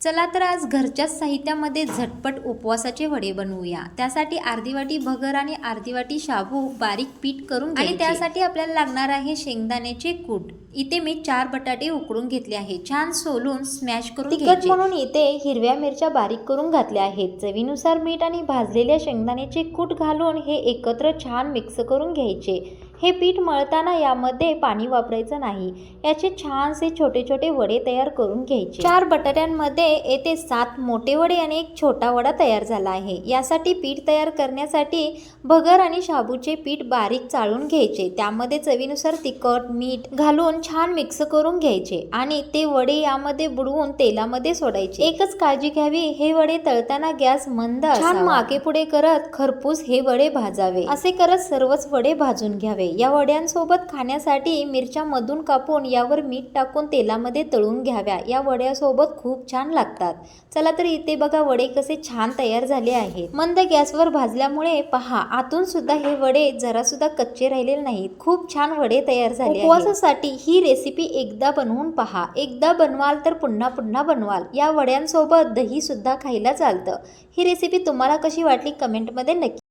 चला तर आज घरच्याच साहित्यामध्ये झटपट उपवासाचे वडे बनवूया। त्यासाठी अर्धी वाटी भगर आणि अर्धी वाटी शाबू बारीक पीठ करून घ्यायचे आणि त्यासाठी आपल्याला लागणार आहे शेंगदाण्याचे कूट। इथे मी 4 बटाटे उकडून घेतले आहे, छान सोलून स्मॅश करून घ्यायचे। तिखट म्हणून इथे हिरव्या मिरच्या बारीक करून घातल्या आहेत। चवीनुसार मीठ आणि भाजलेल्या शेंगदाण्याचे कूट घालून हे एकत्र छान मिक्स करून घ्यायचे। हे पीठ मळताना यामध्ये पाणी वापरायचं नाही। याचे छानसे छोटे छोटे वडे तयार करून घ्यायचे। 4 बटाट्यांमध्ये येथे 7 मोठे वडे आणि एक छोटा वडा तयार झाला आहे। यासाठी पीठ तयार करण्यासाठी भगर आणि शाबूचे पीठ बारीक चाळून घ्यायचे। त्यामध्ये चवीनुसार तिखट मीठ घालून छान मिक्स करून घ्यायचे आणि ते वडे यामध्ये बुडवून तेलामध्ये सोडायचे। एकच काळजी घ्यावी, हे वडे तळताना गॅस मंद छान मागे पुढे करत खरपूस हे वडे भाजावे। असे करत सर्वच वडे भाजून घ्यावे। या वड्यांसोबत खाण्यासाठी मिरच्या मधून कापून यावर मीठ टाकून तेलामध्ये तळून घ्याव्या। या वड्यासोबत खूप छान लागतात। चला तर इथे बघा वडे कसे छान तयार झाले आहेत। मंद गॅसवर भाजल्यामुळे पहा आतून सुद्धा हे वडे जरा सुद्धा कच्चे राहिलेले नाहीत। खूप छान वडे तयार झाले आहेत। उपवासासाठी ही रेसिपी एकदा बनवून पहा। एकदा बनवाल तर पुन्हा पुन्हा बनवाल। या वड्यांसोबत दही सुद्धा खायला चालतं। ही रेसिपी तुम्हाला कशी वाटली कमेंटमध्ये नक्की